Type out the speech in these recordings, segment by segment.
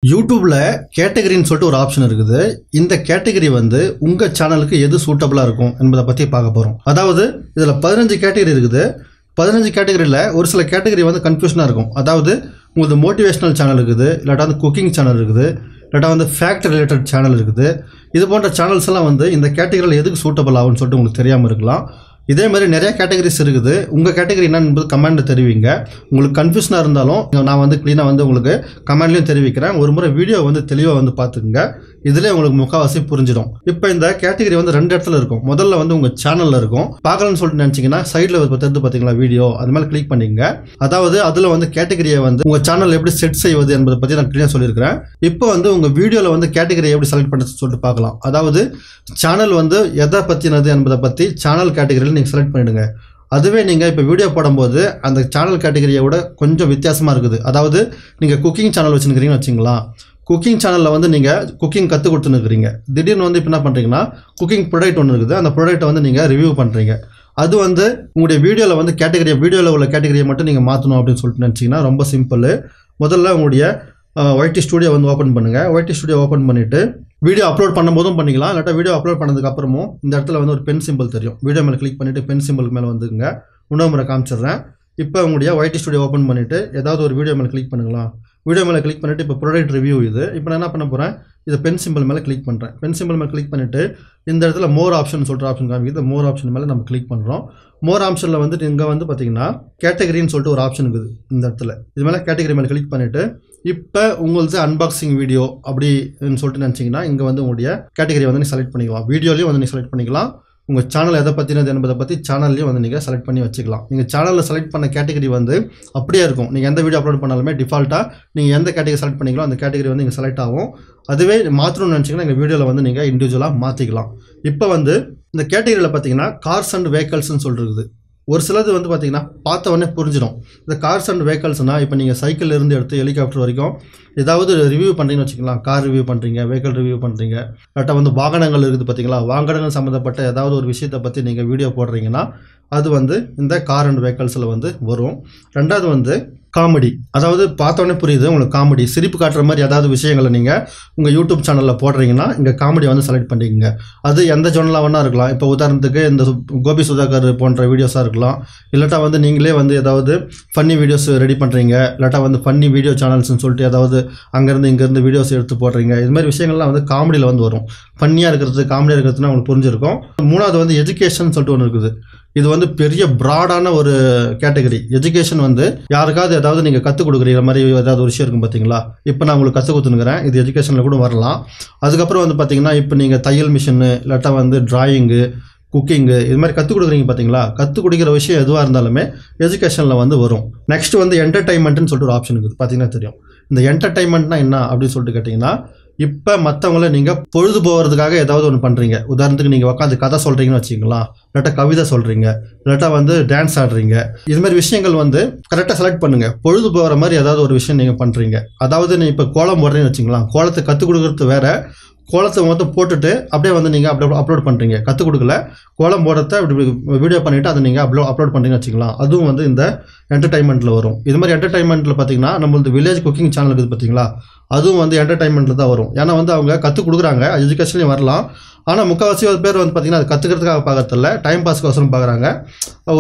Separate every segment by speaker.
Speaker 1: யூடியூப்ல கேட்டகரின்னு சொல்லிட்டு ஒரு ஆப்ஷன் இருக்குது. இந்த கேட்டகரி வந்து உங்க சேனலுக்கு எது சூட்டபிளா இருக்கும் என்பதை பத்தி பார்க்க போறோம். அதாவது இதுல 15 கேட்டகரி இருக்குது. 15 கேட்டகரியில் ஒரு சில கேட்டகரி வந்து கன்ஃபியூஷனாக இருக்கும். அதாவது உங்களுக்கு மோட்டிவேஷனல் சேனல் இருக்குது, இல்லாட்டா வந்து குக்கிங் சேனல் இருக்குது, இல்லாட்டா வந்து ஃபேக்ட் ரிலேட்டட் சேனல் இருக்குது. இது போன்ற சேனல்ஸ் எல்லாம் வந்து இந்த கேட்டகரியில் எதுக்கு சூட்டபிள் ஆகும்னு சொல்லிட்டு உங்களுக்கு தெரியாமல் இருக்கலாம். இதே மாதிரி நிறைய கேட்டகரிஸ் இருக்குது. உங்கள் கேட்டகரி என்னன்னு கமெண்ட்டில் தெரிவிங்க. உங்களுக்கு கன்ஃபியூஷனாக இருந்தாலும் நான் வந்து க்ளீனாக வந்து உங்களுக்கு கமெண்ட்லையும் தெரிவிக்கிறேன். ஒரு முறை வீடியோ வந்து தெளிவாக வந்து பார்த்துக்குங்க. இதிலே உங்களுக்கு முக்கால்வாசி புரிஞ்சிடும். இப்போ இந்த கேட்டகரி வந்து 2 இடத்துல இருக்கும். முதல்ல வந்து உங்கள் சேனலில் இருக்கும். பார்க்கலாம்னு சொல்லிட்டு நினச்சிங்கன்னா சைடில் தெரிந்து பார்த்தீங்களா வீடியோ, அது மேலே கிளிக் பண்ணிங்க. அதாவது அதில் வந்து கேட்டகரியை வந்து உங்கள் சேனல் எப்படி செட் செய்வது என்பதை பற்றி நான் க்ளீனாக சொல்லியிருக்கிறேன். இப்போ வந்து உங்கள் வீடியோவில் வந்து கேட்டகரியை எப்படி செலக்ட் பண்ணுறது சொல்லிட்டு பார்க்கலாம். அதாவது சேனல் வந்து எதை பற்றினது என்பதை பற்றி சேனல் கேட்டகரியில் நீங்கள் செலக்ட் பண்ணிடுங்க. அதுவே நீங்கள் இப்போ வீடியோ போடும்போது அந்த சேனல் கேட்டகரியை விட கொஞ்சம் வித்தியாசமாக இருக்குது. அதாவது நீங்கள் குக்கிங் சேனல் வச்சுருக்கிறீங்கன்னு வச்சுங்களா, குக்கிங் சேனலில் வந்து நீங்கள் குக்கிங் கற்றுக் கொடுத்துருக்கிறீங்க. திடீர்னு வந்து இப்போ என்ன பண்ணுறீங்கன்னா குக்கிங் ப்ராடக்ட் ஒன்று இருக்குது. அந்த ப்ராடக்ட்டை வந்து நீங்கள் ரிவ்யூ பண்ணுறீங்க. அது வந்து உங்களுடைய வீடியோவில் வந்து வீடியோவில் உள்ள கேட்டகரியை மட்டும் நீங்கள் மாற்றணும் அப்படின்னு சொல்லிட்டு நினச்சிங்கன்னா ரொம்ப சிம்பிள். முதல்ல உங்களுடைய ஒய்டி ஸ்டுடியோ வந்து ஓப்பன் பண்ணுங்கள். ஒய்டி ஸ்டுடியோ ஓப்பன் பண்ணிவிட்டு வீடியோ அப்லோட் பண்ணும்போதும் பண்ணிக்கலாம். இல்லாட்டா வீடியோ அப்லோட் பண்ணதுக்கப்புறமும் இந்த இடத்துல வந்து ஒரு பென் சிம்பிள் தெரியும். வீடியோ மேலே கிளிக் பண்ணிவிட்டு பென் சிம்பிளுக்கு மேலே வந்துங்க. இன்னொரு முறை காமிச்சிடுறேன். இப்போ உங்களுடைய ஒய்டி ஸ்டுடியோ ஓப்பன் பண்ணிவிட்டு ஏதாவது ஒரு வீடியோ மேலே கிளிக் பண்ணுங்களா. வீடியோ மேலே கிளிக் பண்ணிவிட்டு இப்போ ப்ராடக்ட் ரிவ்யூ இது. இப்போ நான் என்ன பண்ண போகிறேன், இதை பென் சிம்பிள் மேலே கிளிக் பண்ணுறேன். பென் சிம்பிள் மேலே கிளிக் பண்ணிவிட்டு இந்த இடத்துல மோர் ஆப்ஷன் சொல்கிற ஆப்ஷன் காமிக்குது. மோர் ஆப்ஷன் மேலே நம்ம கிளிக் பண்ணுறோம். மோர் ஆப்ஷனில் வந்துட்டு இங்கே வந்து பார்த்தீங்கன்னா கேட்டகரின்னு சொல்லிட்டு ஒரு ஆப்ஷன் இருக்குது. இந்த இடத்துல இது மேலே கேட்டகரி மேலே கிளிக் பண்ணிவிட்டு இப்போ உங்களுக்கு அன்பாக்சிங் வீடியோ அப்படின்னு சொல்லிட்டு நினச்சிங்கன்னா இங்கே வந்து உங்களுடைய கேட்டகரி வந்து நீங்கள் செலக்ட் பண்ணிக்கலாம். வீடியோலையும் வந்து நீங்கள் செலக்ட் பண்ணிக்கலாம். உங்கள் சேனல் எதை பற்றினது என்பதை பற்றி சேனல்லையும் வந்து நீங்கள் செலக்ட் பண்ணி வச்சுக்கலாம். நீங்கள் சேனலில் செலக்ட் பண்ண கேட்டகரி வந்து அப்படியே இருக்கும். நீங்கள் எந்த வீடியோ அப்லோட் பண்ணாலுமே டிஃபால்ட்டாக நீங்கள் எந்த கேட்டகரி செலக்ட் பண்ணிங்களோ அந்த கேட்டகரி வந்து நீங்கள் செலக்ட் ஆகும். அதுவே மாற்றணும்னு நினச்சிங்கன்னா எங்கள் வீடியோவில் வந்து நீங்கள் இண்டிவிஜுவலாக மாற்றிக்கலாம். இப்போ வந்து இந்த கேட்டகரியில் பார்த்தீங்கன்னா கார்ஸ் அண்ட் வெஹிக்கல்ஸ்னு சொல்லிருக்குது. ஒரு சிலது வந்து பார்த்தீங்கன்னா பார்த்த உடனே புரிஞ்சிடும். இந்த கார்ஸ் அண்ட் வெஹிக்கல்ஸ்னால் இப்போ நீங்கள் சைக்கிள் இருந்து எடுத்து ஹெலிகாப்டர் வரைக்கும் ஏதாவது ரிவ்யூ பண்ணுறீங்கன்னு வச்சுக்கலாம். கார் ரிவ்யூ பண்ணுறீங்க, வெஹிக்கல் ரிவ்யூ பண்ணுறீங்க, இல்லாட்டா வந்து வாகனங்கள் இருக்குது பார்த்தீங்களா, வாகனங்கள் சம்மந்தப்பட்ட ஏதாவது ஒரு விஷயத்தை பற்றி நீங்கள் வீடியோ போடுறீங்கன்னா அது வந்து இந்த கார் அண்ட் வெஹிக்கல்ஸில் வந்து வரும். ரெண்டாவது வந்து காமெடி. அதாவது பார்த்தோன்னே புரியுது உங்களுக்கு காமெடி, சிரிப்பு காட்டுற மாதிரி ஏதாவது விஷயங்களை நீங்கள் உங்கள் யூடியூப் சேனலில் போடுறீங்கன்னா இங்கே காமெடி வந்து செலக்ட் பண்ணிக்கோங்க. அது எந்த ஜோனலாக வேணா இருக்கலாம். இப்போ உதாரணத்துக்கு இந்த கோபி சுதாகர் போன்ற வீடியோஸாக இருக்கலாம். இல்லாட்டா வந்து நீங்களே வந்து ஏதாவது ஃபன்னி வீடியோஸ் ரெடி பண்ணுறீங்க, இல்லாட்டா வந்து ஃபன்னி வீடியோ சேனல்ஸ்னு சொல்லிட்டு ஏதாவது அங்கேருந்து இங்கேருந்து வீடியோஸ் எடுத்து போடுறீங்க. இது மாதிரி விஷயங்கள்லாம் வந்து காமெடியில் வந்து வரும். ஃபன்னியாக இருக்கிறது, காமெடியாக இருக்கிறதுனா உங்களுக்கு புரிஞ்சிருக்கும். மூணாவது வந்து எஜுகேஷன் சொல்லிட்டு ஒன்று இருக்குது. இது வந்து பெரிய ப்ராடான ஒரு கேட்டகரி. எஜுகேஷன் வந்து யாருக்காவது ஏதாவது நீங்கள் கற்றுக் கொடுக்குற மாதிரி ஏதாவது ஒரு விஷயம் இருக்கும் பார்த்தீங்களா. இப்போ நான் உங்களுக்கு கற்றுக் கொடுத்துனுக்கிறேன். இது எஜுகேஷனில் கூட வரலாம். அதுக்கப்புறம் வந்து பார்த்தீங்கன்னா இப்போ நீங்கள் தையல் மிஷினு, இல்லாட்டா வந்து டிராயிங்கு, குக்கிங்கு, இது மாதிரி கற்றுக் கொடுக்குறீங்க பார்த்தீங்களா. கற்றுக் கொடுக்குற விஷயம் எதுவாக இருந்தாலுமே எஜுகேஷனில் வந்து வரும். நெக்ஸ்ட் வந்து என்டர்டைன்மெண்ட்னு சொல்லிட்டு ஒரு ஆப்ஷன் இருக்குது. பார்த்தீங்கன்னா தெரியும். இந்த என்டர்டைன்மெண்ட்னா என்ன அப்படின்னு சொல்லிட்டு கேட்டிங்கன்னா, இப்போ மற்றவங்கள நீங்கள் பொழுது போகிறதுக்காக ஏதாவது ஒன்று பண்ணுறீங்க. உதாரணத்துக்கு நீங்கள் உட்காந்து கதை சொல்கிறீங்கன்னு வச்சுக்கலாம், இல்லாட்டா கவிதை சொல்கிறீங்க, இல்லாட்டா வந்து டான்ஸ் ஆடுறீங்க. இது மாதிரி விஷயங்கள் வந்து கரெக்டாக செலக்ட் பண்ணுங்கள். பொழுது போகிற மாதிரி ஏதாவது ஒரு விஷயம் நீங்கள் பண்ணுறீங்க. அதாவது நீ இப்போ கோலம் போடுறீங்கன்னு வச்சுக்கலாம். கோலத்தை கற்றுக் கொடுக்குறது வேறு, கோலத்தை மொத்தம் போட்டுட்டு அப்படியே வந்து நீங்கள் அப்லோட் பண்ணுறீங்க. கற்றுக் கொடுக்கல, கோலம் போடுறத அப்படி வீடியோ பண்ணிவிட்டு அதை நீங்கள் அப்லோட் பண்ணுறீங்கன்னு வச்சுக்கலாம். அதுவும் வந்து இந்த என்டர்டைன்மெண்ட்டில் வரும். இது மாதிரி என்டர்டைன்மெண்ட்டில் பார்த்தீங்கன்னா நம்மளது வில்லேஜ் குக்கிங் சேனல் இருக்குது பார்த்தீங்களா, அதுவும் வந்து என்டர்டைன்மெண்ட்டில் தான் வரும். ஏன்னா வந்து அவங்க கற்றுக் கொடுக்குறாங்க, எஜுகேஷன்லேயும் வரலாம். ஆனால் முக்கால்வாசி பேர் வந்து பார்த்தீங்கன்னா அது கற்றுக்கிறதுக்காக பார்க்கறதில்ல, டைம் பாஸ்க்கோசரம் பார்க்குறாங்க.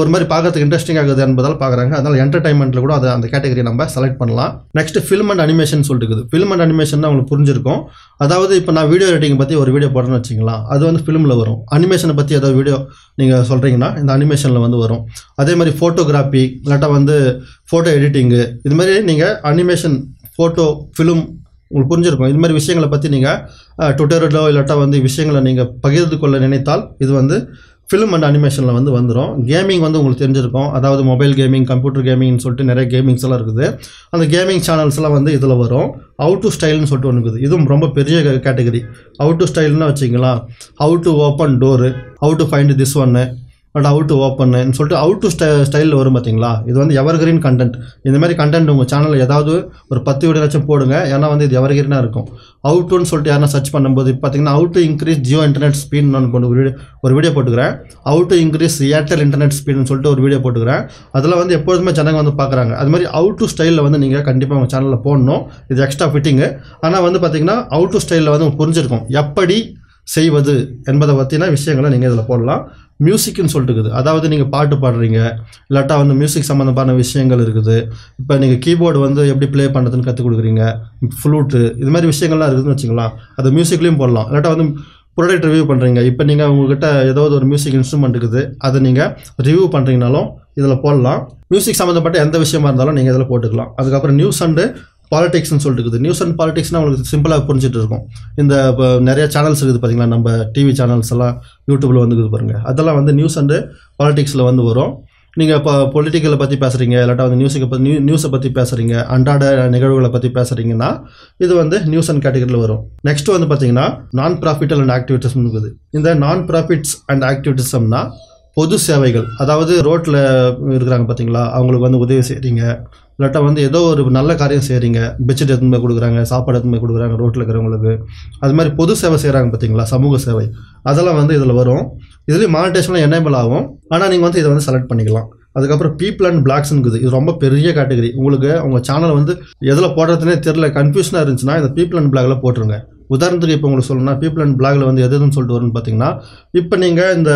Speaker 1: ஒரு மாதிரி பார்க்கறதுக்கு இன்ட்ரெஸ்டிங் ஆகுது என்பதால் பார்க்குறாங்க. அதனால் என்டர்டைன்மெண்ட்டில் கூட அந்த கேட்டகரியை நம்ம செலக்ட் பண்ணலாம். நெக்ஸ்ட் ஃபில்ம் அண்ட் அனிமேஷன் சொல்லிட்டு இருக்குது. ஃபில்ம் அண்ட் அனிமேஷன் தான் உங்களுக்கு புரிஞ்சிருக்கும். அதாவது இப்போ நான் வீடியோ எடிட்டிங் பற்றி ஒரு வீடியோ போடுறேன்னு வச்சிங்களா, அது வந்து ஃபிலிமில் வரும். அனிமேஷனை பற்றி ஏதாவது வீடியோ நீங்கள் சொல்கிறீங்கன்னா இந்த அனிமேஷனில் வந்து வரும். அதே மாதிரி ஃபோட்டோகிராஃபி, இல்லாட்டா வந்து ஃபோட்டோ எடிட்டிங்கு, இது மாதிரி நீங்கள் அனிமேஷன், ஃபோட்டோ, ஃபிலிம் உங்களுக்கு புரிஞ்சிருக்கும். இது மாதிரி விஷயங்களை பற்றி நீங்கள் ட்விட்டரிலோ இல்லாட்டா வந்து விஷயங்களை நீங்கள் பகிர்ந்து கொள்ள நினைத்தால் இது வந்து ஃபிலிம் அண்ட் அனிமேஷனில் வந்து வந்துடும். கேமிங் வந்து உங்களுக்கு தெரிஞ்சிருக்கும். அதாவது மொபைல் கேமிங், கம்ப்யூட்டர் கேமிங்னு சொல்லிட்டு நிறைய கேமிங்ஸ் எல்லாம் இருக்குது. அந்த கேமிங் சேனல்ஸ்லாம் வந்து இதில் வரும். ஹவு டு ஸ்டைல்னு சொல்லிட்டு ஒன்று இருக்குது. இதுவும் ரொம்ப பெரிய கேட்டகரி. ஹவு டு ஸ்டைல்னு வச்சிங்களா, how to open door, how to find this ஒன்று, ஹவு டு ஓப்பன்னு சொல்லிட்டு ஹவு டு ஸ்டைலில் வரும் பார்த்தீங்களா. இது வந்து எவர்கிரீன் கண்டென்ட். இந்த மாதிரி கண்டென்ட் உங்கள் சேனலில் ஏதாவது ஒரு 10 வீடியோச்சும் போடுங்க. ஏன்னா வந்து இது எவர்கிரீனாக இருக்கும். ஹவு டுன்னு சொல்லிட்டு யாரும் சர்ச் பண்ணும்போது பார்த்தீங்கன்னா how to increase Jio internet speed நான் ஒரு வீடியோ போட்டுக்கிறேன். How to increase Airtel internet ஸ்பீட்னு சொல்லிட்டு ஒரு வீடியோ போட்டுக்கிறேன். அதில் வந்து எப்பொழுதுமே ஜனங்க வந்து பார்க்குறாங்க. அது மாதிரி ஹவு டு ஸ்டைலில் வந்து நீங்கள் கண்டிப்பாக உங்கள் சேனலில் போடணும். இது எக்ஸ்ட்ரா ஃபிட்டிங்கு. ஆனால் வந்து பார்த்தீங்கன்னா ஹவு டு ஸ்டைலில் வந்து புரிஞ்சிருக்கும் எப்படி செய்வது என்பதை பற்றின விஷயங்களை நீங்கள் இதில் போடலாம். மியூசிக்னு சொல்லிட்டு இருக்குது. அதாவது நீங்கள் பாட்டு பாடுறீங்க, இல்லாட்டா வந்து மியூசிக் சம்மந்தமான விஷயங்கள் இருக்குது. இப்போ நீங்கள் கீபோர்டு வந்து எப்படி ப்ளே பண்ணுறதுன்னு கற்றுக் கொடுக்குறீங்க, ஃப்ளூட்டு, இது மாதிரி விஷயங்கள்லாம் இருக்குதுன்னு வச்சுக்கலாம். அது மியூசிக்லேயும் போடலாம். இல்லாட்டா வந்து ப்ராடக்ட் ரிவ்யூ பண்ணுறீங்க. இப்போ நீங்கள் உங்கள்கிட்ட ஏதாவது ஒரு மியூசிக் இன்ஸ்ட்ருமெண்ட் இருக்குது, அதை நீங்கள் ரிவ்யூ பண்ணுறீங்கனாலும் இதில் போடலாம். மியூசிக் சம்மந்தப்பட்ட எந்த விஷயமா இருந்தாலும் நீங்கள் இதில் போட்டுக்கலாம். அதுக்கப்புறம் நியூஸ் அண்டு பாலிடிக்ஸ்னு சொல்லிட்டு இருக்குது. நியூஸ் அண்ட் பாலிடிக்ஸ்னால் உங்களுக்கு சிம்பிளாக புரிஞ்சுட்டு இருக்கும். இந்த இப்போ நிறைய சேனல்ஸ் இருக்குது பார்த்தீங்களா, நம்ம டிவி சேனல்ஸ் எல்லாம் யூடியூப்பில் வந்துக்குது பாருங்கள். அதெல்லாம் வந்து நியூஸ் அண்டு பாலிடிக்ஸில் வந்து வரும். நீங்கள் இப்போ பொலிட்டிக்கலை பற்றி பேசுகிறீங்க, இல்லாட்டா வந்து நியூஸை பற்றி பேசுகிறீங்க, அன்றாட நிகழ்வுகளை பற்றி பேசுகிறீங்கன்னா இது வந்து நியூஸ் அண்ட் கேட்டகரியில் வரும். நெக்ஸ்ட் வந்து பார்த்தீங்கன்னா நான் ப்ராஃபிட்டல் அண்ட் ஆக்டிவிட்டிஸ்ம் இருக்குது. இந்த நான் ப்ராஃபிட்ஸ் அண்ட் ஆக்டிவிட்டிசம்னா பொது சேவைகள். அதாவது ரோட்டில் இருக்கிறாங்க பார்த்தீங்களா, அவங்களுக்கு வந்து உதவி செய்கிறீங்க, இல்லாட்டா வந்து ஏதோ ஒரு நல்ல காரியம் செய்கிறீங்க, பெட்ஷீட் எடுத்துன்னு போய் கொடுக்குறாங்க, சாப்பாடு எடுத்துன்னு போய் கொடுக்குறாங்க ரோட்டில் இருக்கிறவங்களுக்கு. அது மாதிரி பொது சேவை செய்கிறாங்க பார்த்தீங்களா, சமூக சேவை, அதெல்லாம் வந்து இதில் வரும். இதுலேயும் மானிட்டேஷன்லாம் எனேபிள் ஆகும். ஆனால் நீங்கள் வந்து இதை வந்து செலக்ட் பண்ணிக்கலாம். அதுக்கப்புறம் பீப்புள் அண்ட் பிளாக்ஸ்னுக்குது. இது ரொம்ப பெரிய கேட்டகரி. உங்களுக்கு உங்கள் சேனல் வந்து எதில் போடுறதுனே தெரியல, கன்ஃபியூஷனாக இருந்துச்சுன்னா இந்த பீப்புள் அண்ட் பிளாகில் போட்டுருங்க. உதாரணத்துக்கு இப்போ உங்களுக்கு சொல்லணும்னா பீப்புள் அண்ட் பிளாகில் வந்து எதுன்னு சொல்லிட்டு வரும்னு பார்த்தீங்கன்னா, இப்போ நீங்கள் இந்த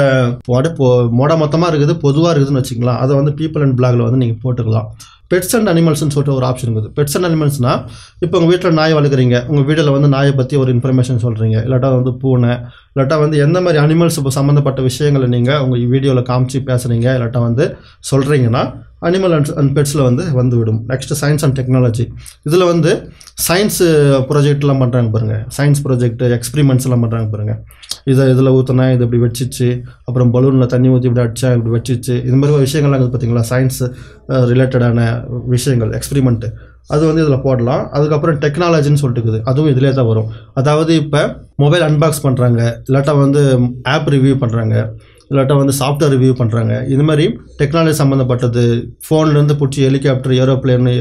Speaker 1: மொட மொத்தமாக இருக்குது, பொதுவாக இருக்குதுன்னு வச்சுக்கலாம். அதை வந்து பீப்புள் அண்ட் பிளாகில் வந்து நீங்கள் போட்டுக்கலாம். பெட்ஸ் அண்ட் அனிமல்ஸ்னு சொல்லிட்டு ஒரு ஆப்ஷன் இருக்குது. பெட்ஸ் அண்ட் அனிமல்ஸ்னால் இப்போ உங்கள் வீட்டில் நாய் வளர்க்குறீங்க, உங்கள் வீட்டில் வந்து நாயை பற்றி ஒரு இன்ஃபர்மேஷன் சொல்கிறீங்க, இல்லாட்டா வந்து பூனை, இல்லாட்டா வந்து எந்த மாதிரி அனிமல்ஸ் இப்போ சம்மந்தப்பட்ட விஷயங்களை நீங்கள் உங்கள் வீடியோவில் காமிச்சு பேசுகிறீங்க, இல்லாட்டா வந்து சொல்கிறீங்கன்னா அனிமல் அண்ட் பெட்ஸில் வந்து விடும். Next science and technology. இதில் வந்து சயின்ஸு ப்ராஜெக்ட்லாம் பண்ணுறாங்க பாருங்கள். சயின்ஸ் ப்ராஜெக்ட் எக்ஸ்பிரிமெண்ட்ஸ்லாம் பண்ணுறாங்க பாருங்கள். இதில் ஊற்றினா இது இப்படி வச்சிச்சு, அப்புறம் பலூனில் தண்ணி ஊற்றி இப்படி அடித்தா இப்படி வச்சிச்சு, இது மாதிரி விஷயங்கள்லாம் இருக்குது பார்த்தீங்களா, சயின்ஸ் ரிலேட்டடான விஷயங்கள் எக்ஸ்பிரிமெண்ட்டு, அது வந்து இதில் போடலாம். அதுக்கப்புறம் டெக்னாலஜின்னு சொல்லிட்டு இருக்குது. அதுவும் இதிலே தான் வரும். அதாவது இப்போ மொபைல் அன்பாக்ஸ் பண்ணுறாங்க, இல்லாட்டா வந்து ஆப் ரிவ்யூ பண்ணுறாங்க, இல்லாட்டா வந்து சாஃப்ட்வேர் ரிவ்யூ பண்ணுறாங்க. இது மாதிரி டெக்னாலஜி சம்மந்தப்பட்டது, ஃபோன்லேருந்து பிடிச்சி ஹெலிகாப்டர், ஏரோப்ளேனு,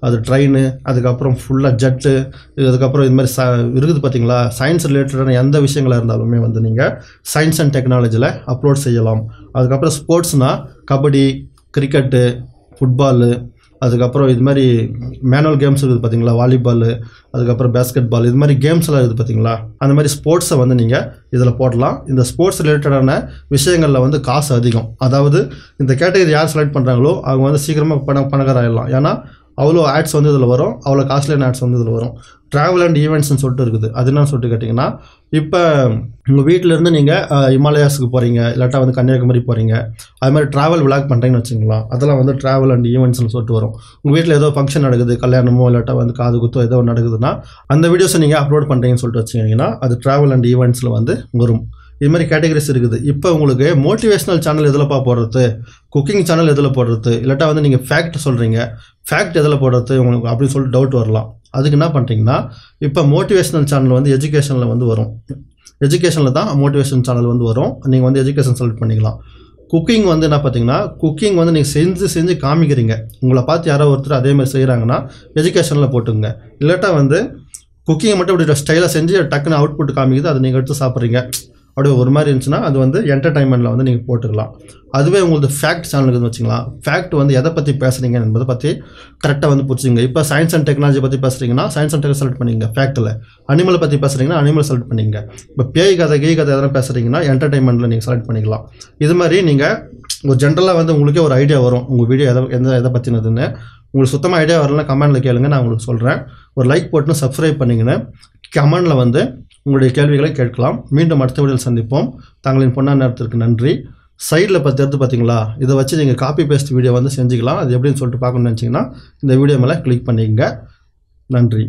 Speaker 1: அது ட்ரெயின், அதுக்கப்புறம் ஃபுல்லாக ஜெட்டு, அதுக்கப்புறம் இது மாதிரி இருக்குது பார்த்தீங்களா. சயின்ஸ் ரிலேட்டடான எந்த விஷயங்களாக இருந்தாலுமே வந்து நீங்கள் சயின்ஸ் அண்ட் டெக்னாலஜியில் அப்லோட் செய்யலாம். அதுக்கப்புறம் ஸ்போர்ட்ஸ்னால் கபடி, கிரிக்கெட்டு, ஃபுட்பாலு, அதுக்கப்புறம் இது மாதிரி மேனுவல் கேம்ஸ் இருக்குது பார்த்தீங்களா, வாலிபால், அதுக்கப்புறம் பேஸ்கெட் பால், இது மாதிரி கேம்ஸ்லாம் இருக்குது பார்த்தீங்களா. அந்த மாதிரி ஸ்போர்ட்ஸை வந்து நீங்கள் இதில் போடலாம். இந்த ஸ்போர்ட்ஸ் ரிலேட்டடான விஷயங்களில் வந்து காசு அதிகம். அதாவது இந்த கேட்டகரி யார் செலக்ட் பண்ணுறாங்களோ அவங்க வந்து சீக்கிரமாக பணக்காராயிடலாம். ஏன்னா அவ்வளோ ஆட்ஸ் வந்து இதில் வரும், அவ்வளோ காஸ்ட்லியான ஆட்ஸ் வந்து இதில் வரும். ட்ராவல் அண்ட் ஈவெண்ட்ஸ்னு சொல்லிட்டு இருக்குது. அது என்னன்னு சொல்லிட்டு கேட்டிங்கன்னா, இப்போ உங்கள் வீட்டிலேருந்து நீங்கள் ஹிமாலயாஸுக்கு போகிறீங்க, இல்லாட்டா வந்து கன்னியாகுமரி போகிறீங்க, அது மாதிரி ட்ராவல் விளாக் பண்ணுறீங்கன்னு வச்சுங்களா, அதெல்லாம் வந்து ட்ராவல் அண்ட் ஈவெண்ட்ஸ்னு சொல்லிட்டு வரும். உங்கள் வீட்டில் ஏதோ ஃபங்க்ஷன் நடக்குது, கல்யாணமோ இல்லாட்டா வந்து காது குத்தோ ஏதோ நடக்குதுன்னா அந்த வீடியோஸை நீங்கள் அப்லோட் பண்ணுறீங்கன்னு சொல்லிட்டு வச்சுக்கிங்கன்னா அது ட்ராவல் அண்ட் ஈவெண்ட்ஸில் வந்து வரும். இது மாதிரி கேட்டகரிஸ் இருக்குது. இப்போ உங்களுக்கு மோட்டிவேஷனல் சேனல் எதில்ப்பா போடுறது, குக்கிங் சேனல் எதில் போடுறது, இல்லாட்டா வந்து நீங்கள் ஃபேக்ட் சொல்கிறீங்க, ஃபேக்ட் எதில் போடுறது உங்களுக்கு அப்படின்னு சொல்லிட்டு டவுட் வரலாம். அதுக்கு என்ன பண்ணுறீங்கன்னா, இப்போ மோட்டிவேஷனல் சேனல் வந்து எஜுகேஷனில் வந்து வரும். எஜுகேஷனில் தான் மோட்டிவேஷன் சேனல் வந்து வரும். நீங்கள் வந்து எஜுகேஷன் செலக்ட் பண்ணிக்கலாம். குக்கிங் வந்து என்ன பார்த்தீங்கன்னா, குக்கிங் வந்து நீங்கள் செஞ்சு காமிக்கிறீங்க, உங்களை பார்த்து யாரோ ஒருத்தர் அதே மாதிரி செய்கிறாங்கன்னா எஜுகேஷனில் போட்டுங்க. இல்லாட்டா வந்து குக்கிங்கை மட்டும் இப்படி ஸ்டைலாக செஞ்சு டக்குன்னு அவுட்புட் காமிக்குது, அதை நீங்கள் எடுத்து சாப்பிட்றீங்க, அப்படியே ஒரு மாதிரி இருந்துச்சுன்னா அது வந்து என்டர்டைன்மெண்ட்டில் வந்து நீங்கள் போட்டுக்கலாம். அதுவே உங்களுக்கு ஃபேக்ட் சேனலுக்குன்னு வச்சுக்கலாம். ஃபேக்ட் வந்து எதை பற்றி பேசுகிறீங்க என்பதை பற்றி கரெக்டாக வந்து பிடிச்சிங்க. இப்போ சயின்ஸ் அண்ட் டெக்னாலஜி பற்றி பேசுகிறீங்கன்னா சயின்ஸ் அண்ட் டெக்னாலஜி செலக்ட் பண்ணிங்க ஃபேக்ட்டில். அனிமலை பற்றி பேசுகிறீங்கன்னா அனிமல் செலக்ட் பண்ணிங்க. இப்போ பேய் கதை எதனா பேசுகிறீங்கன்னா என்டர்டைன்மெண்ட்டில் நீங்கள் செலக்ட் பண்ணிக்கலாம். இது மாதிரி நீங்கள் ஒரு ஜென்ரலாக வந்து உங்களுக்கே ஒரு ஐடியா வரும், உங்கள் வீடியோ எதை பற்றினதுன்னு. உங்களுக்கு சுத்தமாக ஐடியா வரலன்னா கமெண்டில் கேளுங்க, நான் உங்களுக்கு சொல்கிறேன். ஒரு லைக் போட்டுன்னு சப்ஸ்கிரைப் பண்ணிங்கன்னு கமெண்டில் வந்து உங்களுடைய கேள்விகளை கேட்கலாம். மீண்டும் அடுத்த வீடியோவில் சந்திப்போம். தங்களின் பொன்னான நேரத்திற்கு நன்றி. சைடில் எடுத்து பார்த்தீங்களா, இதை வச்சு நீங்கள் காப்பி பேஸ்ட் வீடியோ வந்து செஞ்சுக்கலாம். அது எப்படின்னு சொல்லிட்டு பார்க்கணும்னு நினச்சிங்கன்னா இந்த வீடியோ மேலே கிளிக் பண்ணிக்கங்க. நன்றி.